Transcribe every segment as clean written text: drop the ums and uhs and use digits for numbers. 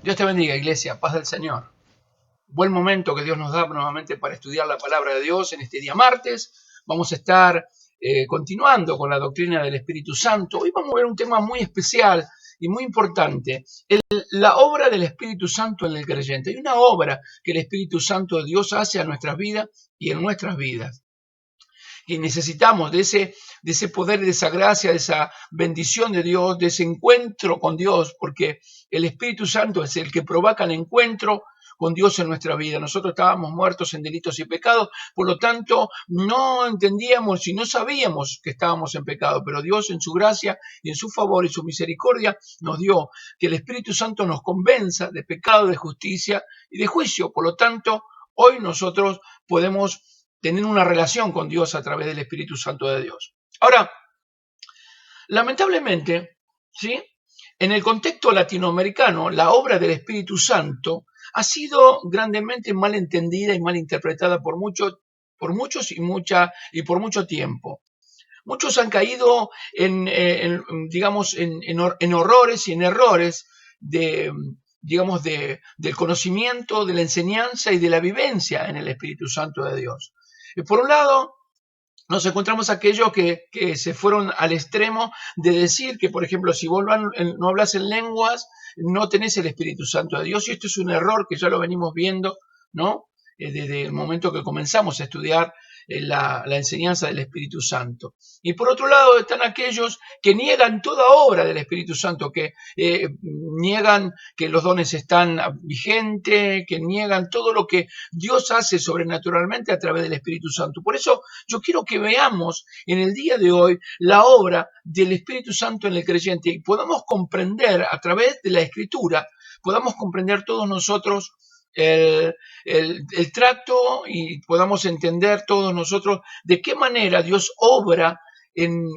Dios te bendiga, iglesia, paz del Señor. Buen momento que Dios nos da nuevamente para estudiar la palabra de Dios en este día martes. Vamos a estar continuando con la doctrina del Espíritu Santo. Hoy vamos a ver un tema muy especial y muy importante, la obra del Espíritu Santo en el creyente. Hay una obra que el Espíritu Santo de Dios hace a nuestras vidas y en nuestras vidas. Y necesitamos de ese poder, de esa gracia, de esa bendición de Dios, de ese encuentro con Dios, porque el Espíritu Santo es el que provoca el encuentro con Dios en nuestra vida. Nosotros estábamos muertos en delitos y pecados, por lo tanto no entendíamos y no sabíamos que estábamos en pecado, pero Dios en su gracia y en su favor y su misericordia nos dio que el Espíritu Santo nos convenza de pecado, de justicia y de juicio. Por lo tanto, hoy nosotros podemos tener una relación con Dios a través del Espíritu Santo de Dios. Ahora, lamentablemente, ¿sí?, en el contexto latinoamericano, la obra del Espíritu Santo ha sido grandemente mal entendida y mal interpretada por muchos y por mucho tiempo. Muchos han caído en horrores y en errores del conocimiento, de la enseñanza y de la vivencia en el Espíritu Santo de Dios. Por un lado, nos encontramos aquellos que se fueron al extremo de decir que, por ejemplo, si vos no hablas en lenguas, no tenés el Espíritu Santo de Dios, y esto es un error que ya lo venimos viendo, ¿no?, desde el momento que comenzamos a estudiar la enseñanza del Espíritu Santo. Y por otro lado están aquellos que niegan toda obra del Espíritu Santo, que niegan que los dones están vigentes, que niegan todo lo que Dios hace sobrenaturalmente a través del Espíritu Santo. Por eso yo quiero que veamos en el día de hoy la obra del Espíritu Santo en el creyente y podamos comprender a través de la Escritura, podamos comprender todos nosotros el trato y podamos entender todos nosotros de qué manera Dios obra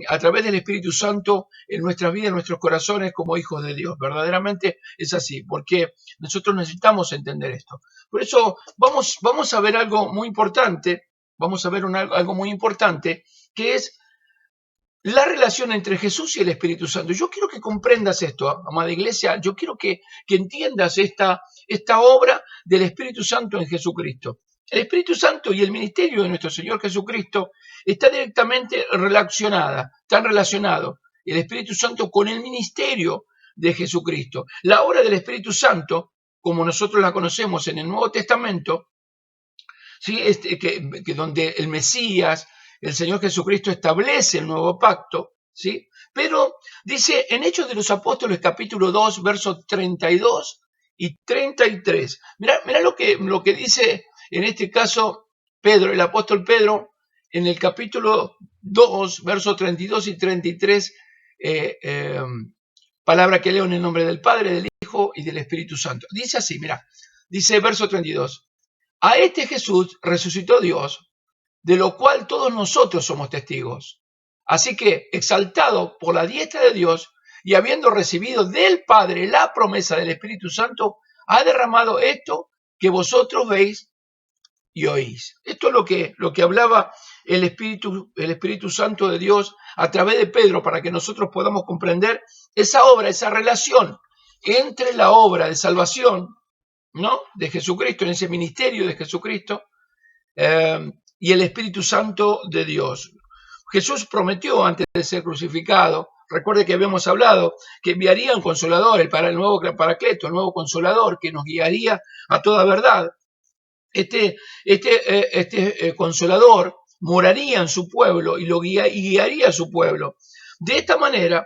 a través del Espíritu Santo en nuestras vidas, en nuestros corazones como hijos de Dios. Verdaderamente es así, porque nosotros necesitamos entender esto. Por eso vamos a ver algo muy importante, algo muy importante, que es la relación entre Jesús y el Espíritu Santo. Yo quiero que comprendas esto, amada iglesia. Yo quiero que entiendas esta obra del Espíritu Santo en Jesucristo. El Espíritu Santo y el ministerio de nuestro Señor Jesucristo están directamente relacionados, el Espíritu Santo con el ministerio de Jesucristo. La obra del Espíritu Santo, como nosotros la conocemos en el Nuevo Testamento, ¿sí?, que donde el Mesías, el Señor Jesucristo, establece el nuevo pacto, ¿sí? Pero dice en Hechos de los Apóstoles, capítulo 2, versos 32 y 33. Mirá lo que dice en este caso Pedro, el apóstol Pedro, en el capítulo 2, versos 32 y 33, palabra que leo en el nombre del Padre, del Hijo y del Espíritu Santo. Dice así, dice verso 32. A este Jesús resucitó Dios, de lo cual todos nosotros somos testigos. Así que, exaltado por la diestra de Dios y habiendo recibido del Padre la promesa del Espíritu Santo, ha derramado esto que vosotros veis y oís. Esto es lo que hablaba el Espíritu Santo de Dios a través de Pedro, para que nosotros podamos comprender esa obra, esa relación entre la obra de salvación, ¿no?, de Jesucristo, en ese ministerio de Jesucristo, y el Espíritu Santo de Dios. Jesús prometió antes de ser crucificado, recuerde que habíamos hablado, que enviaría un consolador, el nuevo Paracleto, el nuevo consolador, que nos guiaría a toda verdad. Este consolador moraría en su pueblo y guiaría a su pueblo. De esta manera,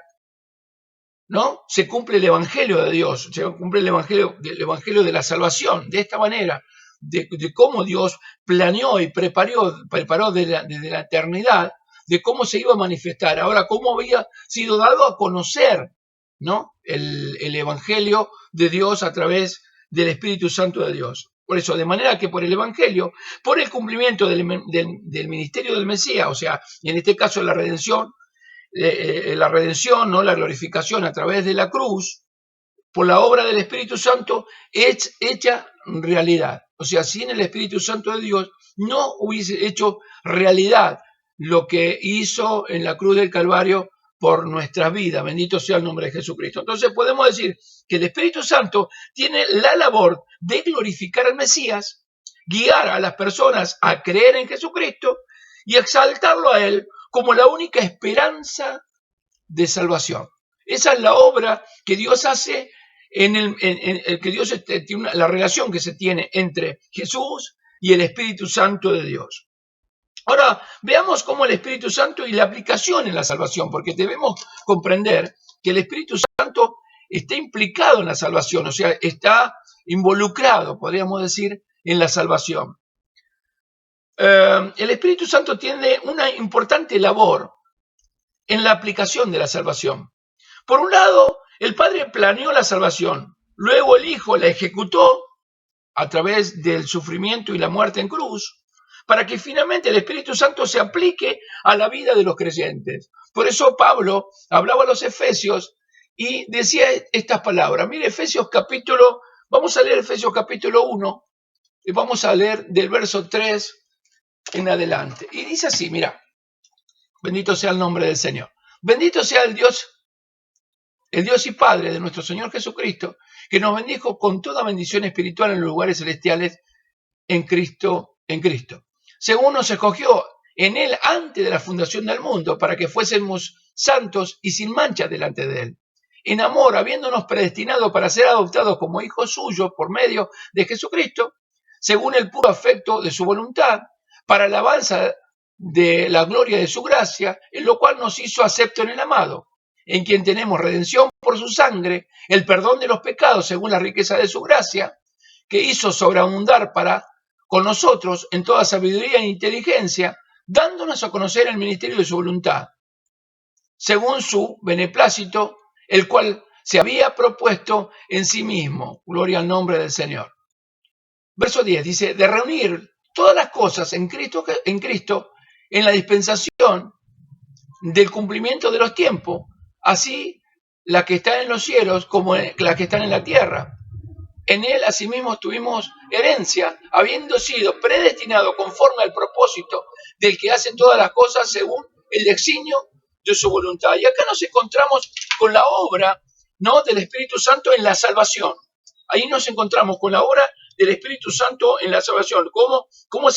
¿no?, se cumple el Evangelio de Dios, se cumple el Evangelio de la salvación. De esta manera, de cómo Dios planeó y preparó desde la eternidad, de cómo se iba a manifestar. Ahora, cómo había sido dado a conocer, ¿no?, el Evangelio de Dios a través del Espíritu Santo de Dios. Por eso, de manera que por el Evangelio, por el cumplimiento del ministerio del Mesías, o sea, en este caso la redención, ¿no?, la glorificación a través de la cruz, por la obra del Espíritu Santo, es hecha realidad. O sea, sin el Espíritu Santo de Dios no hubiese hecho realidad lo que hizo en la cruz del Calvario por nuestras vidas. Bendito sea el nombre de Jesucristo. Entonces podemos decir que el Espíritu Santo tiene la labor de glorificar al Mesías, guiar a las personas a creer en Jesucristo y exaltarlo a Él como la única esperanza de salvación. Esa es la obra que Dios hace que Dios tiene la relación que se tiene entre Jesús y el Espíritu Santo de Dios. Ahora, veamos cómo el Espíritu Santo y la aplicación en la salvación, porque debemos comprender que el Espíritu Santo está implicado en la salvación, o sea, está involucrado, podríamos decir, en la salvación. El Espíritu Santo tiene una importante labor en la aplicación de la salvación. Por un lado, el Padre planeó la salvación, luego el Hijo la ejecutó a través del sufrimiento y la muerte en cruz, para que finalmente el Espíritu Santo se aplique a la vida de los creyentes. Por eso Pablo hablaba a los Efesios y decía estas palabras. Mire, vamos a leer Efesios capítulo 1, y vamos a leer del verso 3 en adelante. Y dice así, mira, bendito sea el nombre del Señor. Bendito sea el Dios y Padre de nuestro Señor Jesucristo, que nos bendijo con toda bendición espiritual en los lugares celestiales en Cristo, según nos escogió en Él antes de la fundación del mundo, para que fuésemos santos y sin mancha delante de Él. En amor, habiéndonos predestinado para ser adoptados como hijos suyos por medio de Jesucristo, según el puro afecto de su voluntad, para alabanza de la gloria de su gracia, en lo cual nos hizo acepto en el amado, en quien tenemos redención por su sangre, el perdón de los pecados según la riqueza de su gracia, que hizo sobreabundar para con nosotros en toda sabiduría e inteligencia, dándonos a conocer el ministerio de su voluntad, según su beneplácito, el cual se había propuesto en sí mismo. Gloria al nombre del Señor. Verso 10 dice, de reunir todas las cosas en Cristo en la dispensación del cumplimiento de los tiempos, así la que está en los cielos como la que están en la tierra. En Él asimismo tuvimos herencia, habiendo sido predestinado conforme al propósito del que hace todas las cosas según el designio de su voluntad. Y acá nos encontramos con la obra, ¿no?, del Espíritu Santo en la salvación. Ahí nos encontramos con la obra del Espíritu Santo en la salvación. ¿Cómo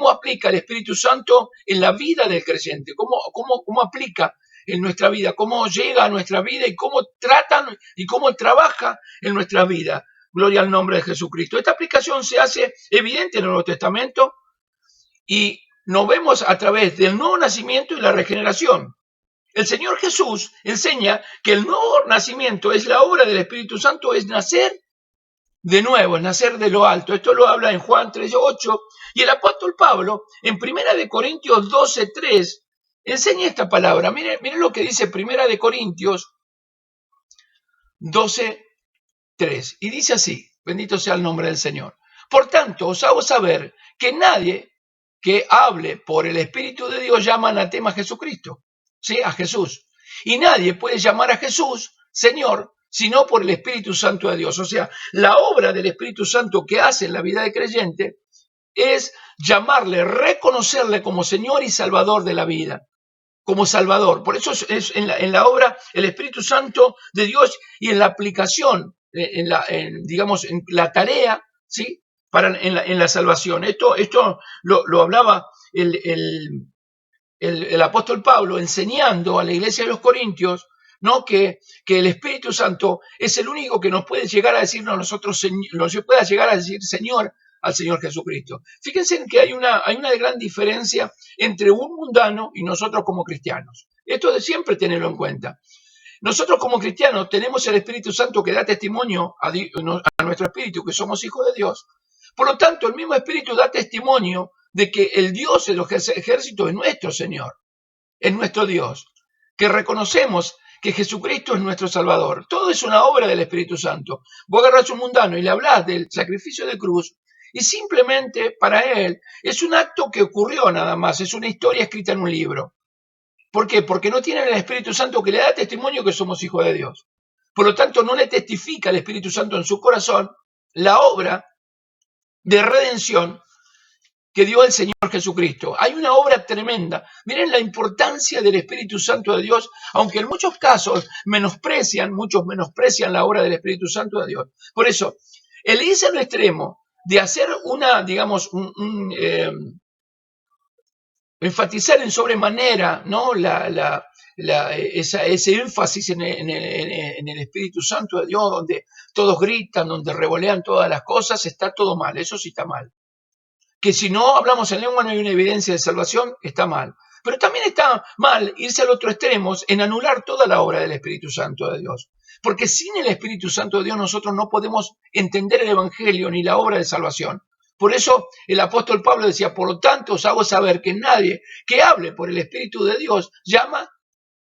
aplica el Espíritu Santo en la vida del creyente? ¿Cómo aplica en nuestra vida? ¿Cómo llega a nuestra vida y cómo tratan y cómo trabaja en nuestra vida? Gloria al nombre de Jesucristo. Esta aplicación se hace evidente en el Nuevo Testamento y nos vemos a través del nuevo nacimiento y la regeneración. El Señor Jesús enseña que el nuevo nacimiento es la obra del Espíritu Santo, es nacer de nuevo, es nacer de lo alto. Esto lo habla en Juan 3:8 y el apóstol Pablo en 1 Corintios 12:3 enseña esta palabra. Miren lo que dice 1 Corintios 12:3 y dice así, bendito sea el nombre del Señor. Por tanto, os hago saber que nadie que hable por el Espíritu de Dios llama anatema a Jesucristo, ¿sí?, a Jesús. Y nadie puede llamar a Jesús Señor, sino por el Espíritu Santo de Dios. O sea, la obra del Espíritu Santo que hace en la vida del creyente es llamarle, reconocerle como Señor y Salvador de la vida, como Salvador. Por eso es en la obra el Espíritu Santo de Dios y en la aplicación, en la tarea, ¿sí?, en la salvación. Esto lo hablaba el apóstol Pablo enseñando a la iglesia de los Corintios, ¿no?, que el Espíritu Santo es el único que nos puede llegar a decirnos a nosotros, nos pueda llegar a decir Señor al Señor Jesucristo. Fíjense en que hay una gran diferencia entre un mundano y nosotros como cristianos. Esto de siempre tenerlo en cuenta. Nosotros como cristianos tenemos el Espíritu Santo que da testimonio a nuestro espíritu que somos hijos de Dios. Por lo tanto, el mismo Espíritu da testimonio de que el Dios de los ejércitos es nuestro Señor, es nuestro Dios, que reconocemos que Jesucristo es nuestro Salvador. Todo es una obra del Espíritu Santo. Vos agarrás un mundano y le hablás del sacrificio de cruz y simplemente para él es un acto que ocurrió nada más, es una historia escrita en un libro. ¿Por qué? Porque no tienen el Espíritu Santo que le da testimonio que somos hijos de Dios. Por lo tanto, no le testifica el Espíritu Santo en su corazón la obra de redención que dio el Señor Jesucristo. Hay una obra tremenda. Miren la importancia del Espíritu Santo de Dios, aunque en muchos casos muchos menosprecian la obra del Espíritu Santo de Dios. Por eso, el irse al extremo de hacer enfatizar en sobremanera, ¿no? Ese énfasis en el Espíritu Santo de Dios, donde todos gritan, donde revolean todas las cosas, está todo mal, eso sí está mal. Que si no hablamos en lengua no hay una evidencia de salvación, está mal. Pero también está mal irse al otro extremo en anular toda la obra del Espíritu Santo de Dios. Porque sin el Espíritu Santo de Dios nosotros no podemos entender el Evangelio ni la obra de salvación. Por eso el apóstol Pablo decía, por lo tanto os hago saber que nadie que hable por el Espíritu de Dios llama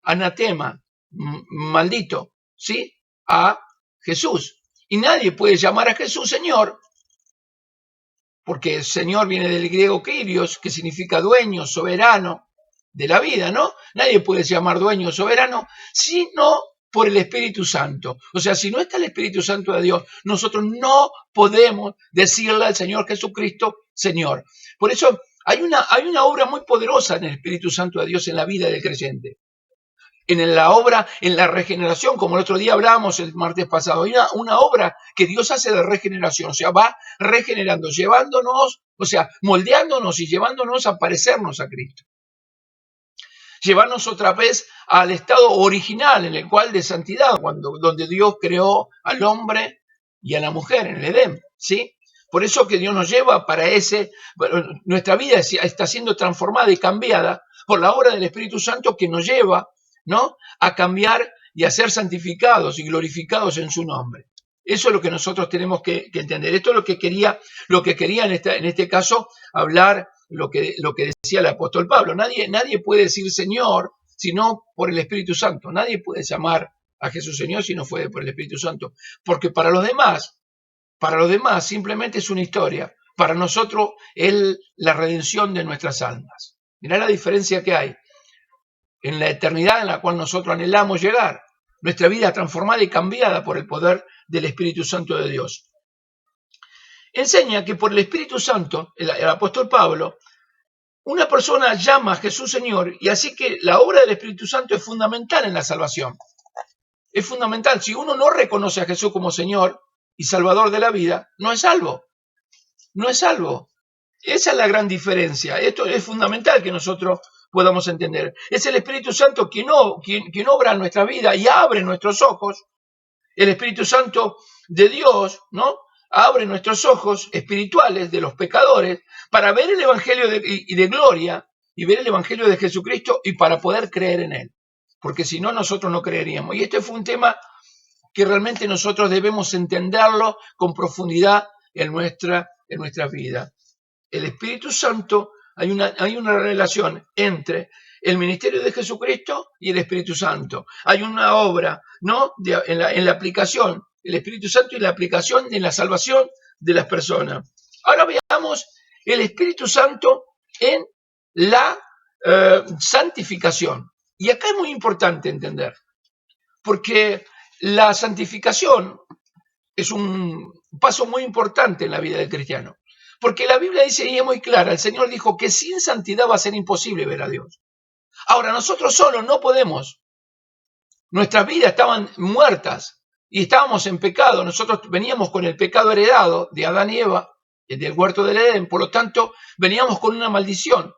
anatema, maldito, ¿sí? A Jesús. Y nadie puede llamar a Jesús Señor, porque el Señor viene del griego kyrios, que significa dueño, soberano de la vida, ¿no? Nadie puede llamar dueño o soberano, sino por el Espíritu Santo. O sea, si no está el Espíritu Santo de Dios, nosotros no podemos decirle al Señor Jesucristo, Señor. Por eso hay una obra muy poderosa en el Espíritu Santo de Dios en la vida del creyente. En la obra, en la regeneración, como el otro día hablábamos el martes pasado, hay una obra que Dios hace de regeneración, o sea, va regenerando, llevándonos, o sea, moldeándonos y llevándonos a parecernos a Cristo. Llevarnos otra vez al estado original, en el cual de santidad, donde Dios creó al hombre y a la mujer en el Edén, ¿sí? Por eso que Dios nos lleva para nuestra vida está siendo transformada y cambiada por la obra del Espíritu Santo que nos lleva, ¿no?, a cambiar y a ser santificados y glorificados en su nombre. Eso es lo que nosotros tenemos que entender. Esto es lo que quería en este caso hablar, lo que decía el apóstol Pablo. Nadie puede decir Señor sino por el Espíritu Santo. Nadie puede llamar a Jesús Señor si no fue por el Espíritu Santo. Porque para los demás simplemente es una historia. Para nosotros es la redención de nuestras almas. Mirá la diferencia que hay en la eternidad en la cual nosotros anhelamos llegar. Nuestra vida transformada y cambiada por el poder del Espíritu Santo de Dios. Enseña que por el Espíritu Santo, el apóstol Pablo, una persona llama a Jesús Señor, y así que la obra del Espíritu Santo es fundamental en la salvación. Es fundamental. Si uno no reconoce a Jesús como Señor y Salvador de la vida, no es salvo. No es salvo. Esa es la gran diferencia. Esto es fundamental que nosotros podamos entender. Es el Espíritu Santo quien obra en nuestra vida y abre nuestros ojos. El Espíritu Santo de Dios, ¿no?, abre nuestros ojos espirituales de los pecadores para ver el Evangelio de gloria y ver el Evangelio de Jesucristo y para poder creer en él. Porque si no, nosotros no creeríamos. Y este fue un tema que realmente nosotros debemos entenderlo con profundidad en nuestra vida. El Espíritu Santo, hay una relación entre el ministerio de Jesucristo y el Espíritu Santo. Hay una obra, ¿no?, en la aplicación, el Espíritu Santo y la aplicación en la salvación de las personas. Ahora veamos el Espíritu Santo en la santificación. Y acá es muy importante entender, porque la santificación es un paso muy importante en la vida del cristiano. Porque la Biblia dice, y es muy clara, el Señor dijo que sin santidad va a ser imposible ver a Dios. Ahora, nosotros solos no podemos. Nuestras vidas estaban muertas y estábamos en pecado. Nosotros veníamos con el pecado heredado de Adán y Eva, del huerto del Edén. Por lo tanto, veníamos con una maldición,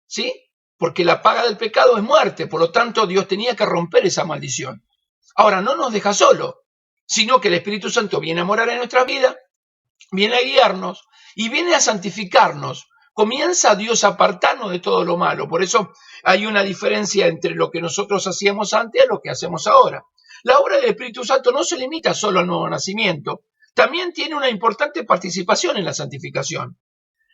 ¿sí? Porque la paga del pecado es muerte. Por lo tanto, Dios tenía que romper esa maldición. Ahora, no nos deja solo, sino que el Espíritu Santo viene a morar en nuestras vidas, viene a guiarnos y viene a santificarnos. Comienza Dios a apartarnos de todo lo malo. Por eso hay una diferencia entre lo que nosotros hacíamos antes y lo que hacemos ahora. La obra del Espíritu Santo no se limita solo al nuevo nacimiento, también tiene una importante participación en la santificación.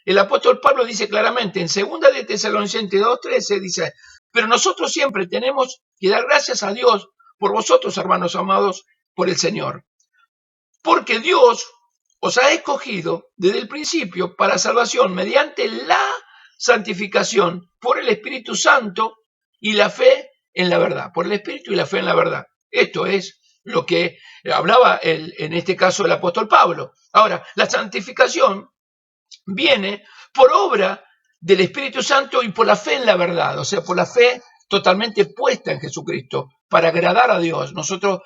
El apóstol Pablo dice claramente en 2 de Tesalonicenses 2:13, dice, pero nosotros siempre tenemos que dar gracias a Dios por vosotros, hermanos amados, por el Señor. Porque Dios os ha escogido desde el principio para salvación mediante la santificación por el Espíritu Santo y la fe en la verdad. Por el Espíritu y la fe en la verdad. Esto es lo que hablaba en este caso el apóstol Pablo. Ahora, la santificación viene por obra del Espíritu Santo y por la fe en la verdad, o sea, por la fe totalmente puesta en Jesucristo, para agradar a Dios. Nosotros,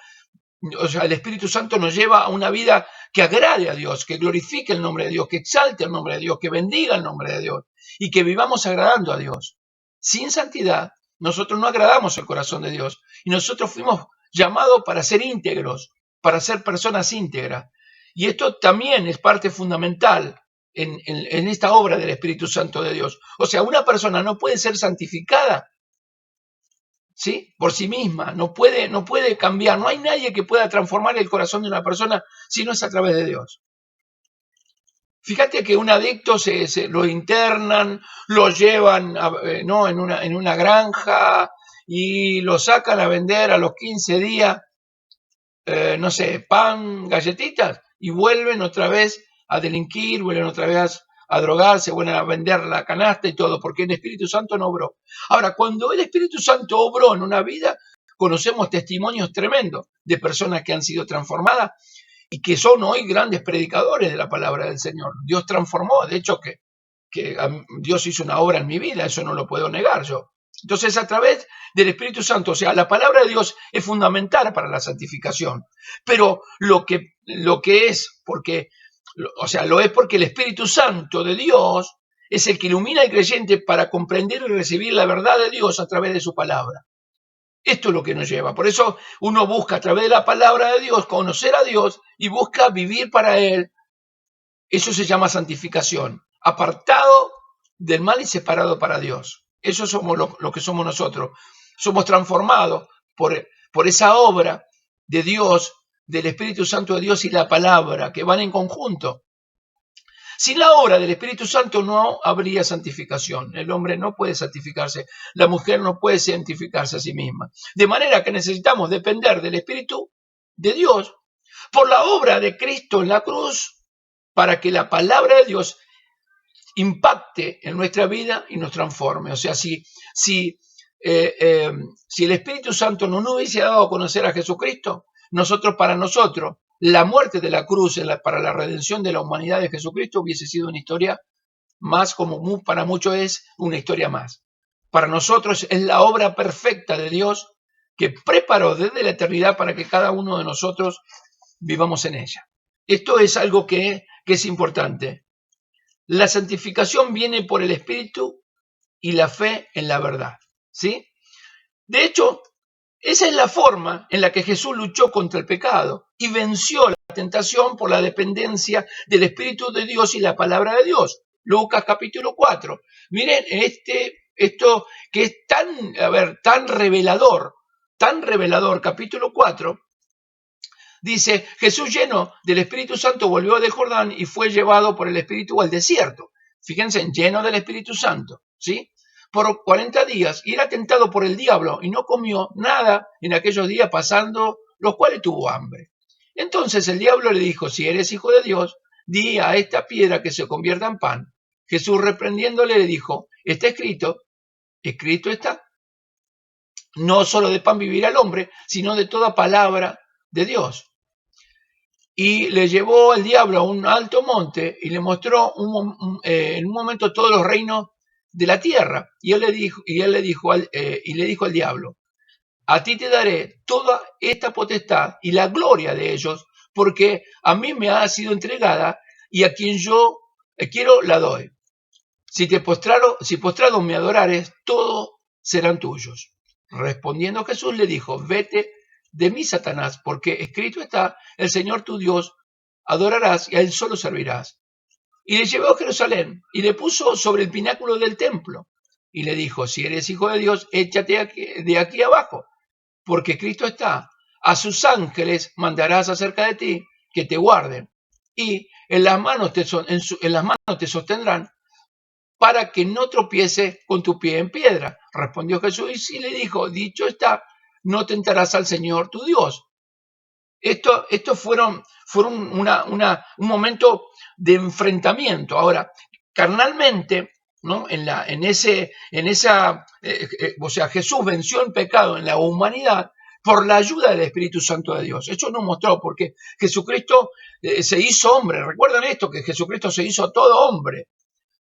o sea, el Espíritu Santo nos lleva a una vida que agrade a Dios, que glorifique el nombre de Dios, que exalte el nombre de Dios, que bendiga el nombre de Dios y que vivamos agradando a Dios. Sin santidad, nosotros no agradamos el corazón de Dios y nosotros fuimos llamados para ser íntegros, para ser personas íntegras. Y esto también es parte fundamental en esta obra del Espíritu Santo de Dios. O sea, una persona no puede ser santificada, ¿sí?, por sí misma, no puede cambiar, no hay nadie que pueda transformar el corazón de una persona si no es a través de Dios. Fíjate que un adicto lo internan, lo llevan ¿no?, en una granja y lo sacan a vender a los 15 días, no sé, pan, galletitas, y vuelven otra vez a delinquir, vuelven otra vez a drogarse, vuelven a vender la canasta y todo, porque el Espíritu Santo no obró. Ahora, cuando el Espíritu Santo obró en una vida, conocemos testimonios tremendos de personas que han sido transformadas y que son hoy grandes predicadores de la palabra del Señor. Dios transformó, de hecho que Dios hizo una obra en mi vida, eso no lo puedo negar yo. Entonces, a través del Espíritu Santo, o sea, la palabra de Dios es fundamental para la santificación, pero lo que es, porque, o sea, lo es porque el Espíritu Santo de Dios es el que ilumina al creyente para comprender y recibir la verdad de Dios a través de su palabra. Esto es lo que nos lleva. Por eso uno busca a través de la palabra de Dios conocer a Dios y busca vivir para Él. Eso se llama santificación, apartado del mal y separado para Dios. Eso somos lo que somos nosotros. Somos transformados por esa obra de Dios, del Espíritu Santo de Dios y la palabra, que van en conjunto. Sin la obra del Espíritu Santo no habría santificación. El hombre no puede santificarse, la mujer no puede santificarse a sí misma. De manera que necesitamos depender del Espíritu de Dios por la obra de Cristo en la cruz, para que la palabra de Dios impacte en nuestra vida y nos transforme. O sea, si el Espíritu Santo no nos hubiese dado a conocer a Jesucristo, para nosotros, la muerte de la cruz para la redención de la humanidad de Jesucristo hubiese sido una historia más, como para muchos es una historia más. Para nosotros es la obra perfecta de Dios que preparó desde la eternidad para que cada uno de nosotros vivamos en ella. Esto es algo que es importante. La santificación viene por el Espíritu y la fe en la verdad, ¿sí? De hecho, esa es la forma en la que Jesús luchó contra el pecado y venció la tentación por la dependencia del Espíritu de Dios y la palabra de Dios. Lucas capítulo 4. Miren, esto que es tan revelador, capítulo 4, dice, Jesús lleno del Espíritu Santo volvió del Jordán y fue llevado por el Espíritu al desierto. Fíjense, lleno del Espíritu Santo, ¿sí? Por 40 días y era tentado por el diablo y no comió nada en aquellos días, pasando los cuales tuvo hambre. Entonces el diablo le dijo, si eres hijo de Dios, di a esta piedra que se convierta en pan. Jesús reprendiéndole le dijo, está escrito está, no solo de pan vivirá el hombre, sino de toda palabra de Dios. Y le llevó el diablo a un alto monte y le mostró en un momento todos los reinos de la tierra. Y él le dijo al diablo, a ti te daré toda esta potestad y la gloria de ellos, porque a mí me ha sido entregada y a quien yo quiero la doy. Si postrado me adorares, todos serán tuyos. Respondiendo Jesús le dijo, vete de mí, Satanás, porque escrito está, el Señor tu Dios adorarás y a él solo servirás. Y le llevó a Jerusalén y le puso sobre el pináculo del templo y le dijo, si eres hijo de Dios, échate de aquí abajo, porque escrito está, a sus ángeles mandarás acerca de ti que te guarden y en las manos te sostendrán para que no tropiece con tu pie en piedra. Respondió Jesús y le dijo, dicho está, no tentarás al Señor tu Dios. Esto fueron un momento de enfrentamiento. Ahora, carnalmente, ¿no? O sea, Jesús venció el pecado en la humanidad por la ayuda del Espíritu Santo de Dios. Eso nos mostró, porque Jesucristo se hizo hombre. Recuerdan esto, que Jesucristo se hizo todo hombre.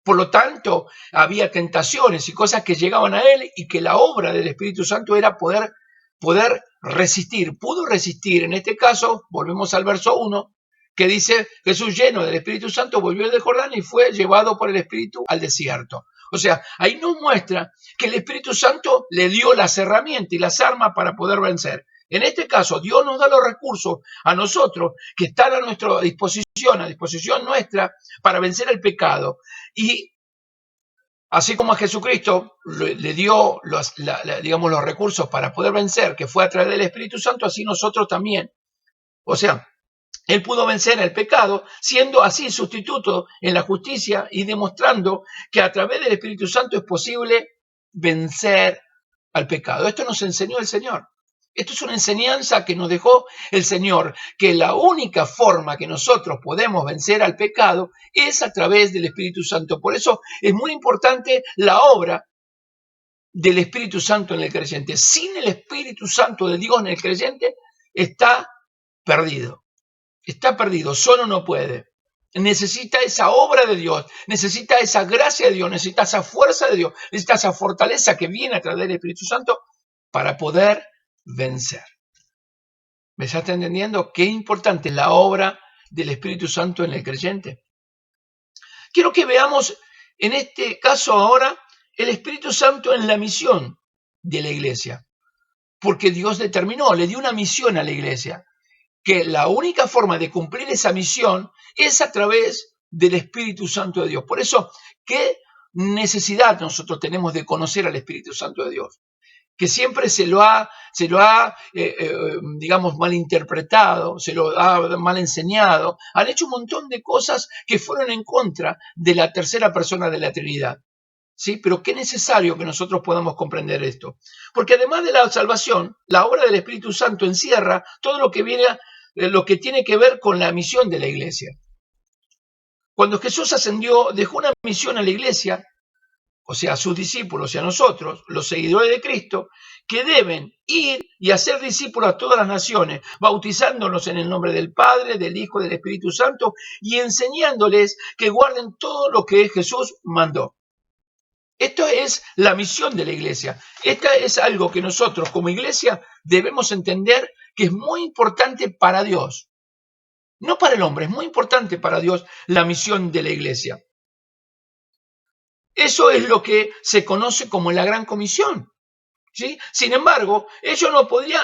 Por lo tanto, había tentaciones y cosas que llegaban a él y que la obra del Espíritu Santo era poder resistir. Pudo resistir. En este caso, volvemos al verso 1, que dice, Jesús lleno del Espíritu Santo volvió del Jordán y fue llevado por el Espíritu al desierto. O sea, ahí nos muestra que el Espíritu Santo le dio las herramientas y las armas para poder vencer. En este caso, Dios nos da los recursos a nosotros que están a nuestra disposición, a disposición nuestra, para vencer el pecado. Y así como a Jesucristo le dio los recursos para poder vencer, que fue a través del Espíritu Santo, así nosotros también. O sea, Él pudo vencer el pecado, siendo así sustituto en la justicia y demostrando que a través del Espíritu Santo es posible vencer al pecado. Esto nos enseñó el Señor. Esto es una enseñanza que nos dejó el Señor, que la única forma que nosotros podemos vencer al pecado es a través del Espíritu Santo. Por eso es muy importante la obra del Espíritu Santo en el creyente. Sin el Espíritu Santo de Dios en el creyente, está perdido. Está perdido, solo no puede. Necesita esa obra de Dios, necesita esa gracia de Dios, necesita esa fuerza de Dios, necesita esa fortaleza que viene a través del Espíritu Santo para poder vencer. ¿Me está entendiendo? Qué importante es la obra del Espíritu Santo en el creyente. Quiero que veamos en este caso ahora el Espíritu Santo en la misión de la iglesia, porque Dios determinó, le dio una misión a la iglesia, que la única forma de cumplir esa misión es a través del Espíritu Santo de Dios. Por eso, ¿qué necesidad nosotros tenemos de conocer al Espíritu Santo de Dios? Que siempre se lo ha malinterpretado, se lo ha mal enseñado, han hecho un montón de cosas que fueron en contra de la tercera persona de la Trinidad. ¿Sí? Pero qué necesario que nosotros podamos comprender esto. Porque además de la salvación, la obra del Espíritu Santo encierra todo lo que viene, lo que tiene que ver con la misión de la iglesia. Cuando Jesús ascendió, dejó una misión a la iglesia, o sea, a sus discípulos y a nosotros, los seguidores de Cristo, que deben ir y hacer discípulos a todas las naciones, bautizándolos en el nombre del Padre, del Hijo y del Espíritu Santo, y enseñándoles que guarden todo lo que Jesús mandó. Esto es la misión de la iglesia. Esta es algo que nosotros como iglesia debemos entender que es muy importante para Dios. No para el hombre, es muy importante para Dios la misión de la iglesia. Eso es lo que se conoce como la Gran Comisión. ¿Sí? Sin embargo, ellos no podían,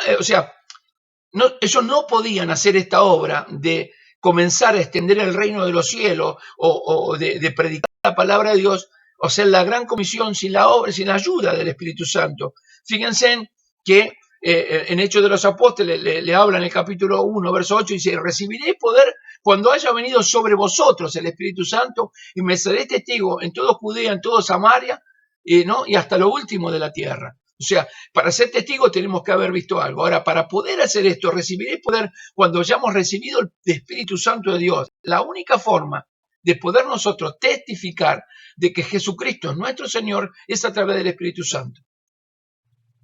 ellos no podían hacer esta obra de comenzar a extender el reino de los cielos o de predicar la palabra de Dios, o sea, la Gran Comisión sin la obra, sin la ayuda del Espíritu Santo. Fíjense que en Hechos de los Apóstoles le habla en el capítulo 1, verso 8, dice, recibiréis poder cuando haya venido sobre vosotros el Espíritu Santo y me seréis testigo en todo Judea, en todo Samaria, y hasta lo último de la tierra. O sea, para ser testigo tenemos que haber visto algo. Ahora, para poder hacer esto, recibiréis poder cuando hayamos recibido el Espíritu Santo de Dios. La única forma de poder nosotros testificar de que Jesucristo es nuestro Señor es a través del Espíritu Santo.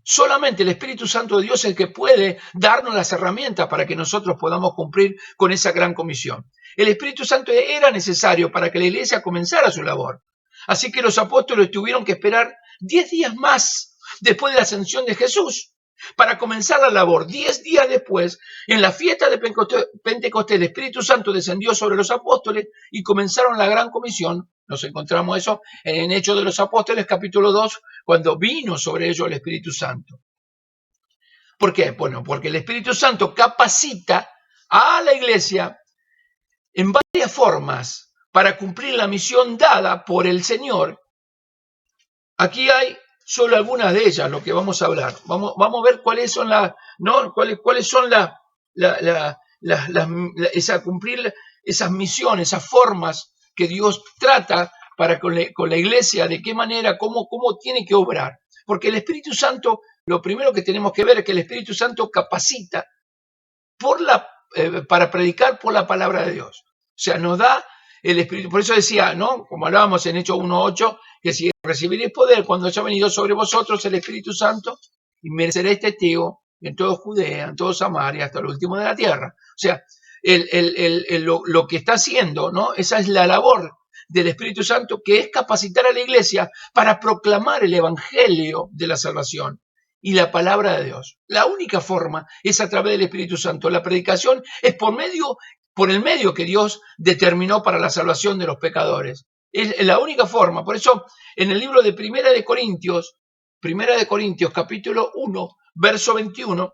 Solamente el Espíritu Santo de Dios es el que puede darnos las herramientas para que nosotros podamos cumplir con esa gran comisión. El Espíritu Santo era necesario para que la iglesia comenzara su labor. Así que los apóstoles tuvieron que esperar 10 días más después de la ascensión de Jesús para comenzar la labor. 10 días después, en la fiesta de Pentecostés, el Espíritu Santo descendió sobre los apóstoles y comenzaron la gran comisión. Nos encontramos eso en Hechos de los Apóstoles, capítulo 2, cuando vino sobre ellos el Espíritu Santo. ¿Por qué? Bueno, porque el Espíritu Santo capacita a la iglesia en varias formas para cumplir la misión dada por el Señor. Aquí hay solo algunas de ellas, lo que vamos a hablar. Vamos a ver cuáles son cumplir esas misiones, esas formas que Dios trata para con la iglesia, de qué manera, cómo tiene que obrar. Porque el Espíritu Santo, lo primero que tenemos que ver es que el Espíritu Santo capacita para predicar por la palabra de Dios. O sea, nos da el Espíritu. Por eso decía, ¿no? Como hablábamos en Hechos 1:8, que si recibiréis poder cuando haya venido sobre vosotros el Espíritu Santo, y me seréis testigo en toda Judea, en toda Samaria, hasta lo último de la tierra. O sea, lo que está haciendo, ¿no? Esa es la labor del Espíritu Santo, que es capacitar a la iglesia para proclamar el evangelio de la salvación y la palabra de Dios. La única forma es a través del Espíritu Santo. La predicación es por el medio que Dios determinó para la salvación de los pecadores. Es la única forma. Por eso, en el libro de Primera de Corintios, capítulo 1, verso 21,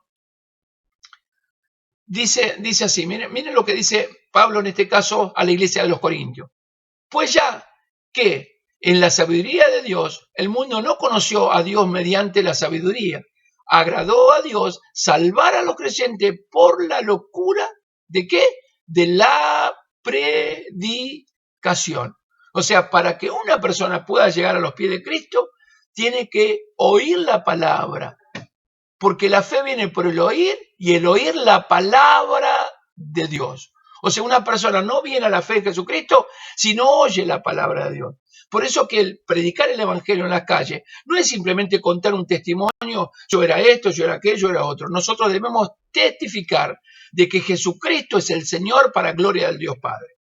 dice así, miren lo que dice Pablo en este caso a la iglesia de los Corintios. Pues ya que en la sabiduría de Dios, el mundo no conoció a Dios mediante la sabiduría, agradó a Dios salvar a los creyentes por la locura ¿de qué? De la predicación. O sea, para que una persona pueda llegar a los pies de Cristo, tiene que oír la palabra, porque la fe viene por el oír y el oír la palabra de Dios. O sea, una persona no viene a la fe en Jesucristo si no oye la palabra de Dios. Por eso que el predicar el evangelio en las calles no es simplemente contar un testimonio, yo era esto, yo era aquello, yo era otro. Nosotros debemos testificar de que Jesucristo es el Señor para gloria del Dios Padre,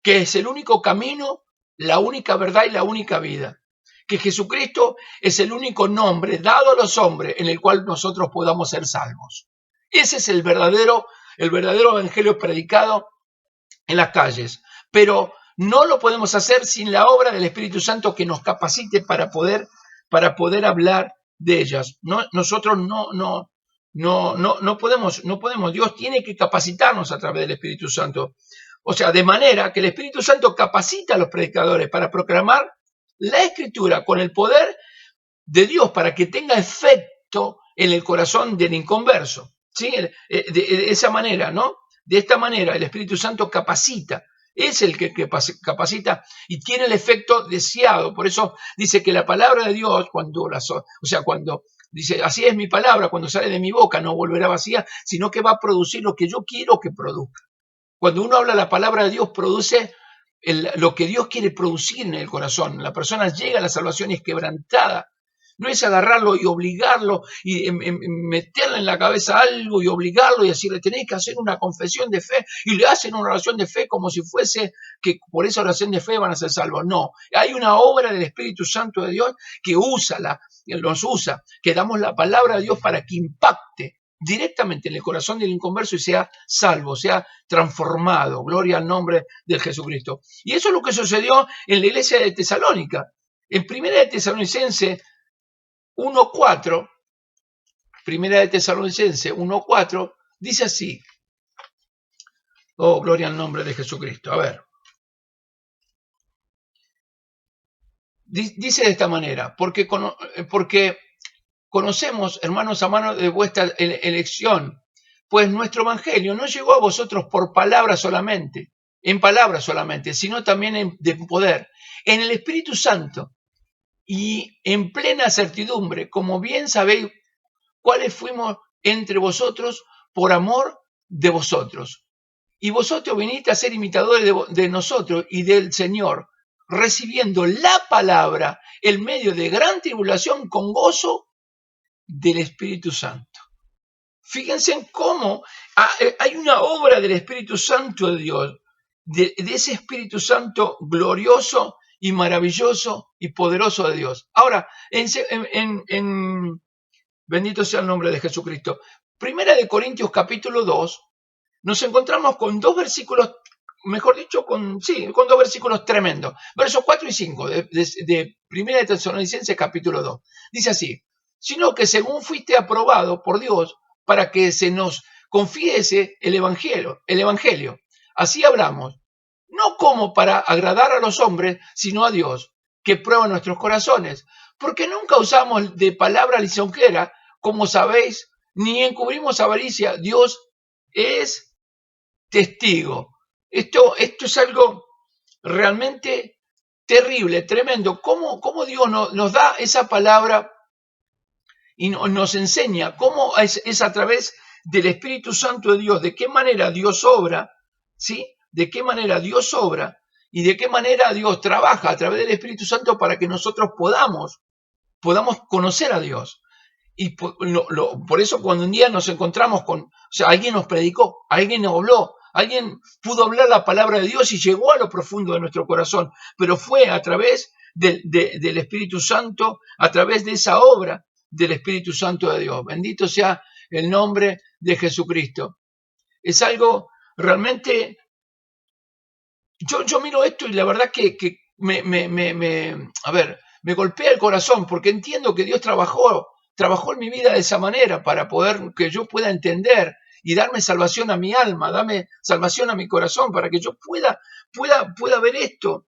que es el único camino, la única verdad y la única vida. Que Jesucristo es el único nombre dado a los hombres en el cual nosotros podamos ser salvos. Ese es el verdadero evangelio predicado en las calles. Pero no lo podemos hacer sin la obra del Espíritu Santo que nos capacite para poder hablar de ellas. Nosotros no podemos. Dios tiene que capacitarnos a través del Espíritu Santo. O sea, de manera que el Espíritu Santo capacita a los predicadores para proclamar la Escritura con el poder de Dios para que tenga efecto en el corazón del inconverso. ¿Sí? De esa manera, ¿no? De esta manera el Espíritu Santo capacita, es el que capacita y tiene el efecto deseado. Por eso dice que la palabra de Dios, cuando dice, así es mi palabra, cuando sale de mi boca no volverá vacía, sino que va a producir lo que yo quiero que produzca. Cuando uno habla la palabra de Dios, produce lo que Dios quiere producir en el corazón. La persona llega a la salvación y es quebrantada. No es agarrarlo y obligarlo y meterle en la cabeza algo y obligarlo y decirle, tenés que hacer una confesión de fe, y le hacen una oración de fe como si fuese que por esa oración de fe van a ser salvos. No, hay una obra del Espíritu Santo de Dios que los usa, que damos la palabra de Dios para que impacte directamente en el corazón del inconverso y sea salvo, sea transformado. Gloria al nombre de Jesucristo. Y eso es lo que sucedió en la iglesia de Tesalónica. En Primera de Tesalonicenses 1:4, Primera de Tesalonicenses 1:4, dice así. Oh, gloria al nombre de Jesucristo. A ver. Dice de esta manera, porque conocemos, hermanos amados, de vuestra elección, pues nuestro evangelio no llegó a vosotros por palabras solamente, en palabras solamente, sino también de poder, en el Espíritu Santo y en plena certidumbre, como bien sabéis cuáles fuimos entre vosotros por amor de vosotros. Y vosotros viniste a ser imitadores de nosotros y del Señor, recibiendo la palabra en medio de gran tribulación con gozo del Espíritu Santo. Fíjense en cómo hay una obra del Espíritu Santo de Dios, de ese Espíritu Santo glorioso y maravilloso y poderoso de Dios. Ahora, bendito sea el nombre de Jesucristo. Primera de Corintios capítulo 2, nos encontramos con dos versículos, mejor dicho, con dos versículos tremendos. Versos 4 y 5 de Primera de Tesalonicenses capítulo 2. Dice así, sino que según fuiste aprobado por Dios para que se nos confiese el evangelio. Así hablamos, no como para agradar a los hombres, sino a Dios, que prueba nuestros corazones, porque nunca usamos de palabra lisonjera, como sabéis, ni encubrimos avaricia. Dios es testigo. Esto es algo realmente terrible, tremendo. ¿Cómo Dios nos da esa palabra y nos enseña cómo es a través del Espíritu Santo de Dios, de qué manera Dios obra, ¿sí? De qué manera Dios obra y de qué manera Dios trabaja a través del Espíritu Santo para que nosotros podamos conocer a Dios. Y por eso cuando un día nos encontramos alguien nos predicó, alguien nos habló, Alguien pudo hablar la palabra de Dios y llegó a lo profundo de nuestro corazón, pero fue a través del Espíritu Santo, a través de esa obra del Espíritu Santo de Dios. Bendito sea el nombre de Jesucristo. Es algo realmente... Yo miro esto y la verdad que me golpea el corazón porque entiendo que Dios trabajó en mi vida de esa manera para poder que yo pueda entender y darme salvación a mi alma, darme salvación a mi corazón para que yo pueda ver esto.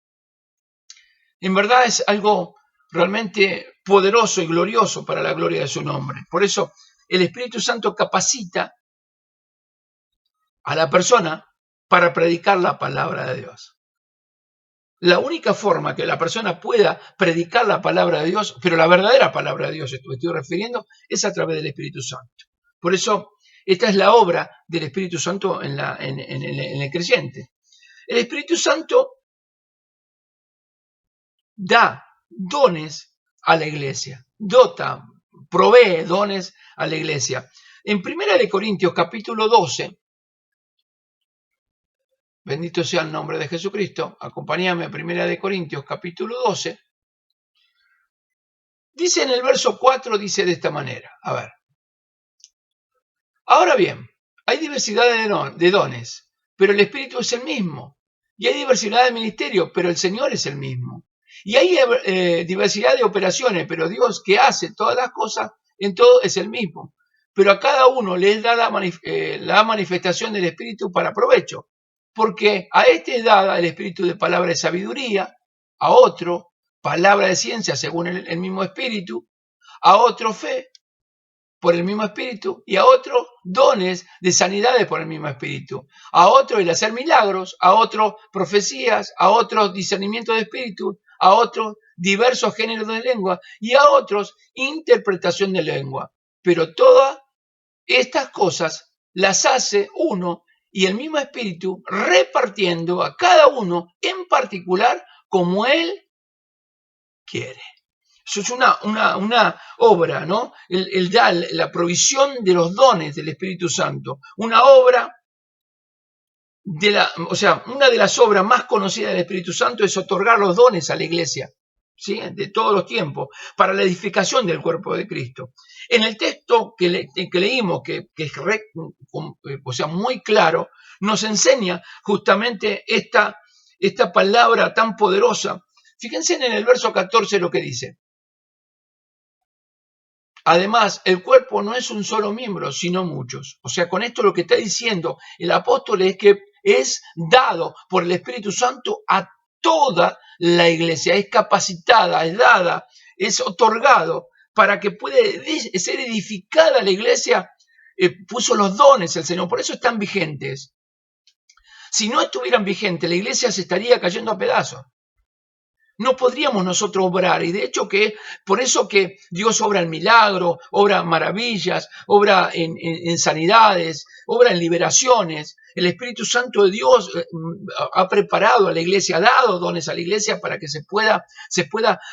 En verdad es algo realmente poderoso y glorioso para la gloria de su nombre. Por eso el Espíritu Santo capacita a la persona para predicar la palabra de Dios. La única forma que la persona pueda predicar la palabra de Dios, pero la verdadera palabra de Dios, me estoy refiriendo, es a través del Espíritu Santo. Por eso, esta es la obra del Espíritu Santo en el creyente. El Espíritu Santo da dones a la iglesia, provee dones a la iglesia. En 1 Corintios capítulo 12, bendito sea el nombre de Jesucristo, acompáñame a 1 Corintios capítulo 12, dice en el verso 4, dice de esta manera, a ver. Ahora bien, hay diversidad de dones, pero el Espíritu es el mismo. Y hay diversidad de ministerios, pero el Señor es el mismo. Y hay diversidad de operaciones, pero Dios que hace todas las cosas, en todo es el mismo. Pero a cada uno les da la manifestación del Espíritu para provecho. Porque a este es dada el Espíritu de palabra de sabiduría, a otro palabra de ciencia según el mismo Espíritu, a otro fe por el mismo Espíritu, y a otros dones de sanidades por el mismo Espíritu, a otro el hacer milagros, a otros profecías, a otros discernimiento de espíritu, a otros diversos géneros de lengua y a otros interpretación de lengua. Pero todas estas cosas las hace uno y el mismo Espíritu repartiendo a cada uno en particular como Él quiere. Eso es una obra, ¿no? Él da la provisión de los dones del Espíritu Santo. Una obra una de las obras más conocidas del Espíritu Santo es otorgar los dones a la iglesia, ¿sí? De todos los tiempos, para la edificación del cuerpo de Cristo. En el texto que leímos, que es muy claro, nos enseña justamente esta palabra tan poderosa. Fíjense en el verso 14 lo que dice. Además, el cuerpo no es un solo miembro, sino muchos. O sea, con esto lo que está diciendo el apóstol es que es dado por el Espíritu Santo a toda la iglesia. Es capacitada, es dada, es otorgado para que pueda ser edificada la iglesia. Puso los dones el Señor, por eso están vigentes. Si no estuvieran vigentes, la iglesia se estaría cayendo a pedazos. No podríamos nosotros obrar, y de hecho que por eso que Dios obra en milagros, obra maravillas, obra en sanidades, obra en liberaciones. El Espíritu Santo de Dios ha preparado a la iglesia, ha dado dones a la iglesia para que se pueda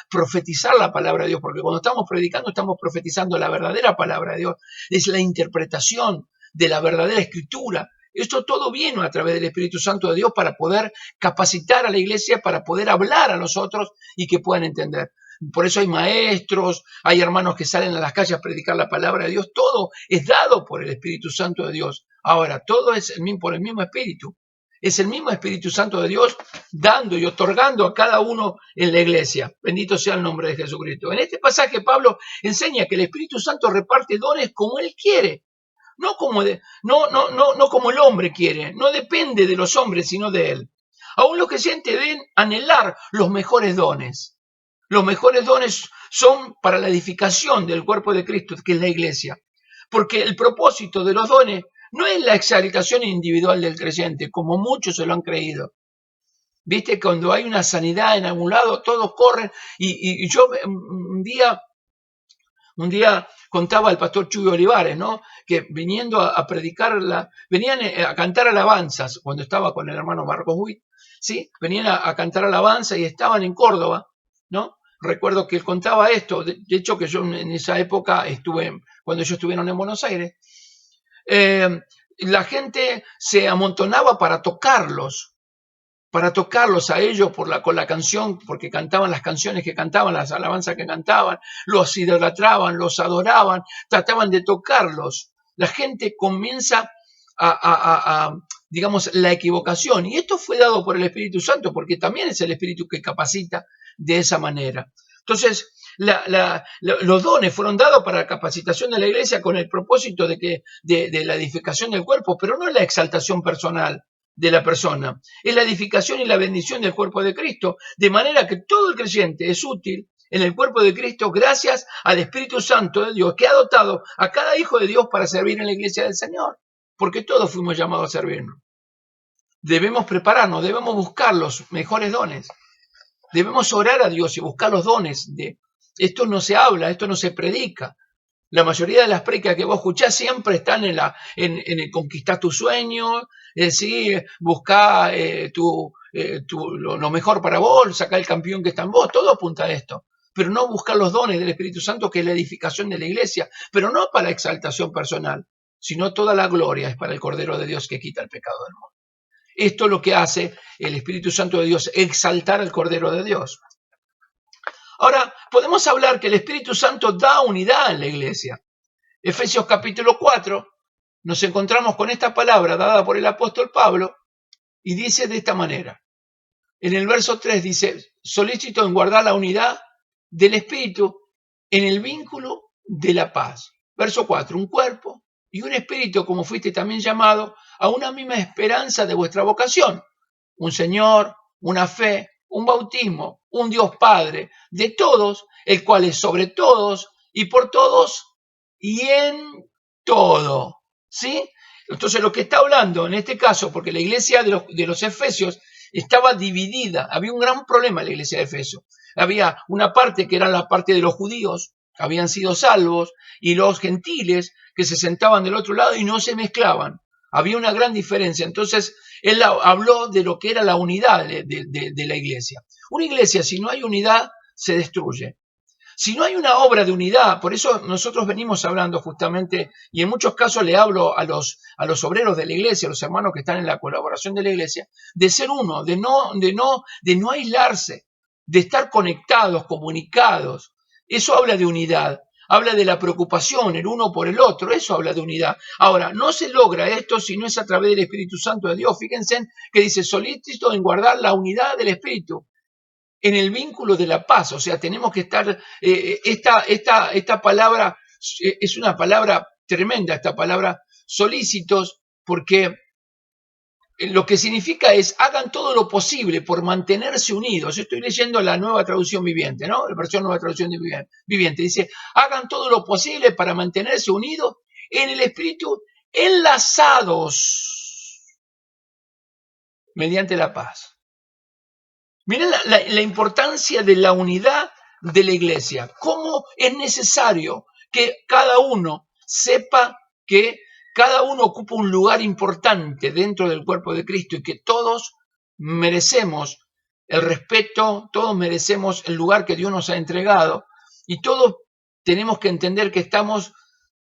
profetizar la palabra de Dios, porque cuando estamos predicando estamos profetizando la verdadera palabra de Dios, es la interpretación de la verdadera escritura. Esto todo vino a través del Espíritu Santo de Dios para poder capacitar a la iglesia, para poder hablar a nosotros y que puedan entender. Por eso hay maestros, hay hermanos que salen a las calles a predicar la palabra de Dios. Todo es dado por el Espíritu Santo de Dios. Ahora, todo es por el mismo Espíritu. Es el mismo Espíritu Santo de Dios dando y otorgando a cada uno en la iglesia. Bendito sea el nombre de Jesucristo. En este pasaje Pablo enseña que el Espíritu Santo reparte dones como Él quiere. No como el hombre quiere, no depende de los hombres, sino de Él. Aún los creyentes deben anhelar los mejores dones. Los mejores dones son para la edificación del cuerpo de Cristo, que es la iglesia. Porque el propósito de los dones no es la exaltación individual del creyente, como muchos se lo han creído. ¿Viste? Cuando hay una sanidad en algún lado, todos corren. Y yo un día contaba el pastor Chuy Olivares, ¿no? Que viniendo a predicar, venían a cantar alabanzas cuando estaba con el hermano Marcos Huit, ¿sí? Venían a cantar alabanza y estaban en Córdoba, ¿no? Recuerdo que él contaba esto, de hecho que yo en esa época cuando ellos estuvieron en Buenos Aires, la gente se amontonaba para tocarlos a ellos con la canción, porque cantaban las canciones que cantaban, las alabanzas que cantaban, los idolatraban, los adoraban, trataban de tocarlos. La gente comienza digamos, la equivocación. Y esto fue dado por el Espíritu Santo, porque también es el Espíritu que capacita de esa manera. Entonces, los dones fueron dados para la capacitación de la iglesia con el propósito de la edificación del cuerpo, pero no la exaltación personal de la persona. Es la edificación y la bendición del cuerpo de Cristo, de manera que todo el creyente es útil en el cuerpo de Cristo gracias al Espíritu Santo de Dios que ha dotado a cada hijo de Dios para servir en la iglesia del Señor, porque todos fuimos llamados a servirnos. Debemos prepararnos, debemos buscar los mejores dones, debemos orar a Dios y buscar los dones. Esto no se habla, esto no se predica. La mayoría de las predicas que vos escuchás siempre están en el conquistar tu sueño, ¿sí? Buscar lo mejor para vos, sacar el campeón que está en vos, todo apunta a esto. Pero no buscar los dones del Espíritu Santo, que es la edificación de la iglesia, pero no para exaltación personal, sino toda la gloria es para el Cordero de Dios que quita el pecado del mundo. Esto es lo que hace el Espíritu Santo de Dios, exaltar al Cordero de Dios. Ahora, podemos hablar que el Espíritu Santo da unidad en la iglesia. Efesios capítulo 4, nos encontramos con esta palabra dada por el apóstol Pablo y dice de esta manera. En el verso 3 dice, solícito en guardar la unidad del Espíritu en el vínculo de la paz. Verso 4, un cuerpo y un espíritu, como fuiste también llamado, a una misma esperanza de vuestra vocación. Un Señor, una fe, un bautismo, un Dios Padre, de todos, el cual es sobre todos y por todos y en todo. ¿Sí? Entonces lo que está hablando en este caso, porque la iglesia de los Efesios estaba dividida, había un gran problema en la iglesia de Efesios. Había una parte que era la parte de los judíos, que habían sido salvos, y los gentiles que se sentaban del otro lado y no se mezclaban. Había una gran diferencia. Entonces, él habló de lo que era la unidad de la iglesia. Una iglesia, si no hay unidad, se destruye. Si no hay una obra de unidad, por eso nosotros venimos hablando justamente, y en muchos casos le hablo a los obreros de la iglesia, a los hermanos que están en la colaboración de la iglesia, de ser uno, de no aislarse, de estar conectados, comunicados. Eso habla de unidad. Habla de la preocupación, el uno por el otro, eso habla de unidad. Ahora, no se logra esto si no es a través del Espíritu Santo de Dios. Fíjense que dice, solícito en guardar la unidad del Espíritu en el vínculo de la paz. O sea, tenemos que estar, esta palabra es una palabra tremenda, esta palabra solícitos, porque lo que significa es hagan todo lo posible por mantenerse unidos. Yo estoy leyendo la Nueva Traducción Viviente, ¿no? La versión Nueva Traducción Viviente. Dice, hagan todo lo posible para mantenerse unidos en el Espíritu, enlazados mediante la paz. Miren la importancia de la unidad de la iglesia. Cómo es necesario que cada uno sepa que cada uno ocupa un lugar importante dentro del cuerpo de Cristo y que todos merecemos el respeto, todos merecemos el lugar que Dios nos ha entregado y todos tenemos que entender que estamos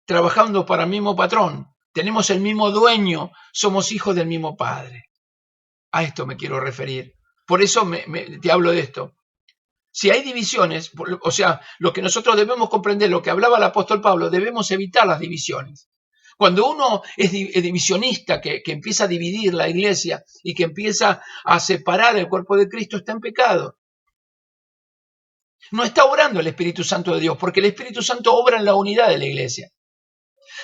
trabajando para el mismo patrón, tenemos el mismo dueño, somos hijos del mismo Padre. A esto me quiero referir. Por eso te hablo de esto. Si hay divisiones, o sea, lo que nosotros debemos comprender, lo que hablaba el apóstol Pablo, debemos evitar las divisiones. Cuando uno es divisionista, que empieza a dividir la iglesia y que empieza a separar el cuerpo de Cristo, está en pecado. No está obrando el Espíritu Santo de Dios, porque el Espíritu Santo obra en la unidad de la iglesia.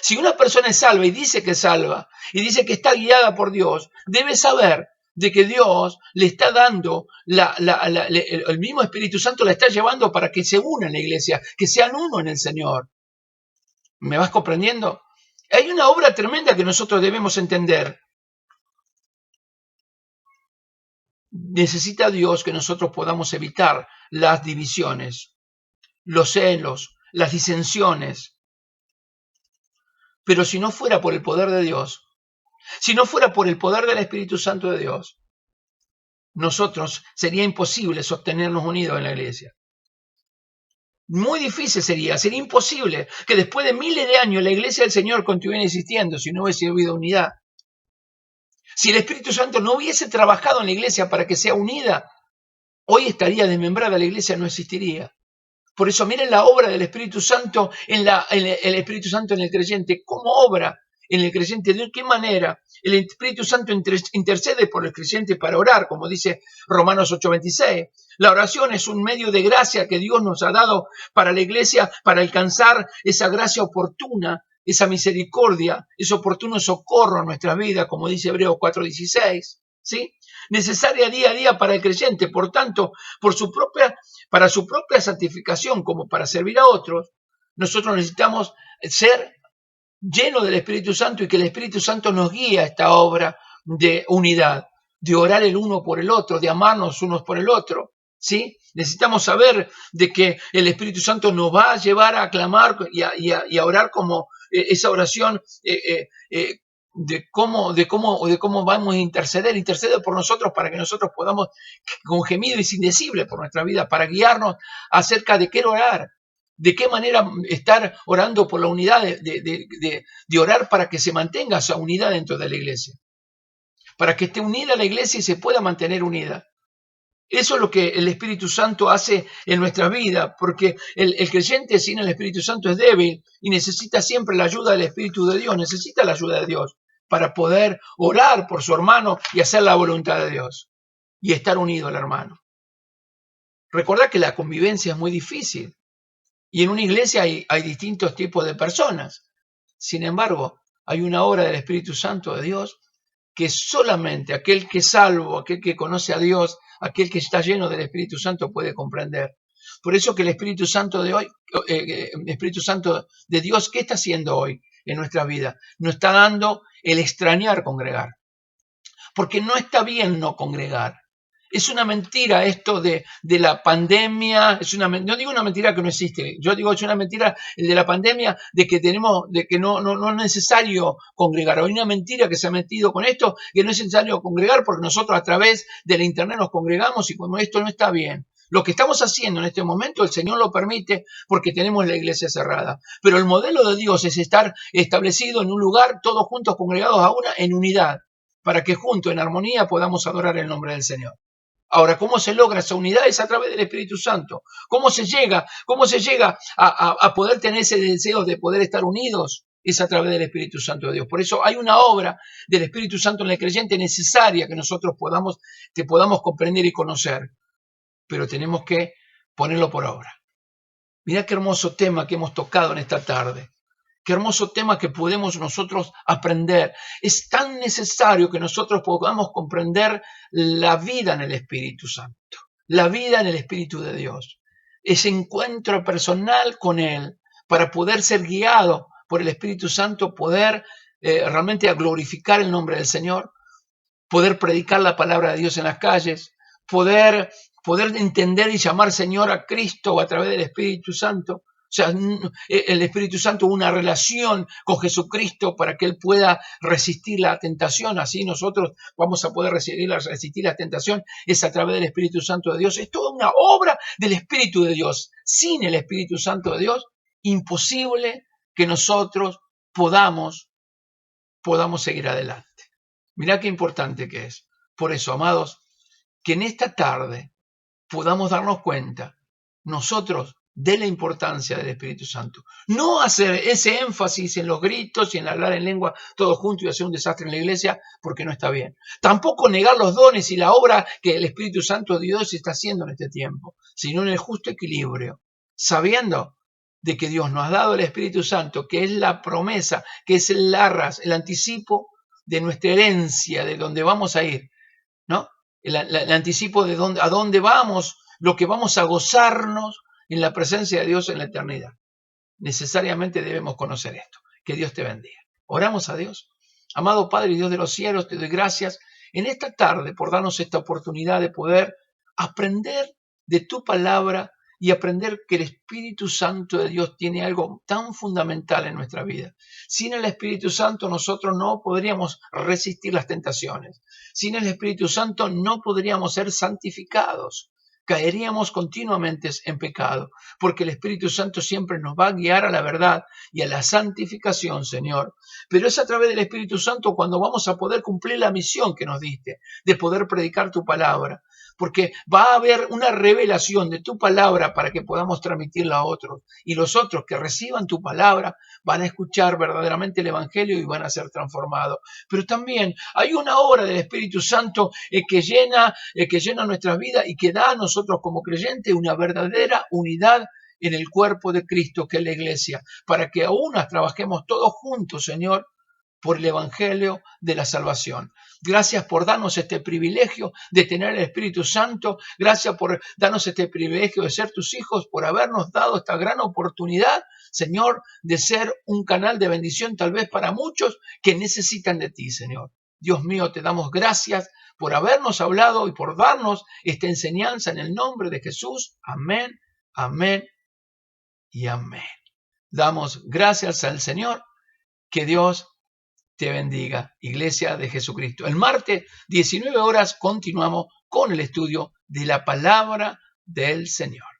Si una persona es salva y dice que es salva, y dice que está guiada por Dios, debe saber de que Dios le está dando, el mismo Espíritu Santo la está llevando para que se una en la iglesia, que sean uno en el Señor. ¿Me vas comprendiendo? Hay una obra tremenda que nosotros debemos entender. Necesita Dios que nosotros podamos evitar las divisiones, los celos, las disensiones. Pero si no fuera por el poder de Dios, si no fuera por el poder del Espíritu Santo de Dios, nosotros sería imposible sostenernos unidos en la iglesia. Muy difícil sería imposible que después de miles de años la iglesia del Señor continúe existiendo si no hubiese habido unidad. Si el Espíritu Santo no hubiese trabajado en la iglesia para que sea unida, hoy estaría desmembrada, la iglesia no existiría. Por eso miren la obra del Espíritu Santo el Espíritu Santo en el creyente, cómo obra en el creyente, de qué manera el Espíritu Santo intercede por el creyente para orar, como dice Romanos 8:26. La oración es un medio de gracia que Dios nos ha dado para la iglesia, para alcanzar esa gracia oportuna, esa misericordia, ese oportuno socorro en nuestras vidas, como dice Hebreos 4:16, ¿sí? Necesaria día a día para el creyente. Por tanto, para su propia santificación, como para servir a otros, nosotros necesitamos ser llenos del Espíritu Santo y que el Espíritu Santo nos guíe a esta obra de unidad, de orar el uno por el otro, de amarnos unos por el otro. ¿Sí? Necesitamos saber de que el Espíritu Santo nos va a llevar a clamar y a orar como esa oración de cómo vamos a interceder por nosotros para que nosotros podamos, con gemidos indecibles por nuestra vida, para guiarnos acerca de qué orar, de qué manera estar orando por la unidad, de orar para que se mantenga esa unidad dentro de la iglesia, para que esté unida la iglesia y se pueda mantener unida. Eso es lo que el Espíritu Santo hace en nuestra vida, porque el creyente sin el Espíritu Santo es débil y necesita siempre la ayuda del Espíritu de Dios, necesita la ayuda de Dios para poder orar por su hermano y hacer la voluntad de Dios y estar unido al hermano. Recordad que la convivencia es muy difícil y en una iglesia hay distintos tipos de personas. Sin embargo, hay una obra del Espíritu Santo de Dios que solamente aquel que es salvo, aquel que conoce a Dios, aquel que está lleno del Espíritu Santo puede comprender. Por eso que el Espíritu Santo de hoy, Espíritu Santo de Dios, ¿qué está haciendo hoy en nuestra vida? Nos está dando el extrañar congregar. Porque no está bien no congregar. Es una mentira esto de la pandemia, no digo una mentira que no existe, yo digo es una mentira el de la pandemia de que no es necesario congregar. Hay una mentira que se ha metido con esto, que no es necesario congregar porque nosotros a través de la internet nos congregamos y como esto no está bien. Lo que estamos haciendo en este momento, el Señor lo permite porque tenemos la iglesia cerrada. Pero el modelo de Dios es estar establecido en un lugar, todos juntos congregados a una, en unidad, para que juntos, en armonía, podamos adorar el nombre del Señor. Ahora, ¿cómo se logra esa unidad? Es a través del Espíritu Santo. ¿Cómo se llega a poder tener ese deseo de poder estar unidos? Es a través del Espíritu Santo de Dios. Por eso hay una obra del Espíritu Santo en el creyente necesaria que nosotros podamos comprender y conocer. Pero tenemos que ponerlo por obra. Mirá qué hermoso tema que hemos tocado en esta tarde. Qué hermoso tema que podemos nosotros aprender. Es tan necesario que nosotros podamos comprender la vida en el Espíritu Santo, la vida en el Espíritu de Dios. Ese encuentro personal con Él para poder ser guiado por el Espíritu Santo, poder realmente glorificar el nombre del Señor, poder predicar la palabra de Dios en las calles, poder entender y llamar Señor a Cristo a través del Espíritu Santo. O sea, el Espíritu Santo, una relación con Jesucristo para que Él pueda resistir la tentación. Así nosotros vamos a poder resistir la tentación. Es a través del Espíritu Santo de Dios. Es toda una obra del Espíritu de Dios. Sin el Espíritu Santo de Dios, imposible que nosotros podamos seguir adelante. Mirá qué importante que es. Por eso, amados, que en esta tarde podamos darnos cuenta nosotros de la importancia del Espíritu Santo. No hacer ese énfasis en los gritos y en hablar en lengua todo junto y hacer un desastre en la iglesia porque no está bien. Tampoco negar los dones y la obra que el Espíritu Santo de Dios está haciendo en este tiempo, sino en el justo equilibrio, sabiendo de que Dios nos ha dado el Espíritu Santo, que es la promesa, que es el anticipo de nuestra herencia, de donde vamos a ir, ¿no? El anticipo de a dónde vamos, lo que vamos a gozarnos en la presencia de Dios en la eternidad. Necesariamente debemos conocer esto. Que Dios te bendiga. Oramos a Dios. Amado Padre y Dios de los cielos, te doy gracias en esta tarde por darnos esta oportunidad de poder aprender de tu palabra y aprender que el Espíritu Santo de Dios tiene algo tan fundamental en nuestra vida. Sin el Espíritu Santo nosotros no podríamos resistir las tentaciones. Sin el Espíritu Santo no podríamos ser santificados. caeríamos continuamente en pecado, porque el Espíritu Santo siempre nos va a guiar a la verdad y a la santificación, Señor. Pero es a través del Espíritu Santo cuando vamos a poder cumplir la misión que nos diste, de poder predicar tu palabra, porque va a haber una revelación de tu palabra para que podamos transmitirla a otros, y los otros que reciban tu palabra van a escuchar verdaderamente el Evangelio y van a ser transformados. Pero también hay una obra del Espíritu Santo que llena nuestras vidas y que da a nosotros como creyentes una verdadera unidad en el cuerpo de Cristo, que es la iglesia, para que aún trabajemos todos juntos, Señor, por el Evangelio de la salvación. Gracias por darnos este privilegio de tener el Espíritu Santo. Gracias por darnos este privilegio de ser tus hijos, por habernos dado esta gran oportunidad, Señor, de ser un canal de bendición tal vez para muchos que necesitan de ti, Señor. Dios mío, te damos gracias por habernos hablado y por darnos esta enseñanza en el nombre de Jesús. Amén, amén y amén. Damos gracias al Señor. Que Dios te bendiga, Iglesia de Jesucristo. El martes, 19 horas, continuamos con el estudio de la palabra del Señor.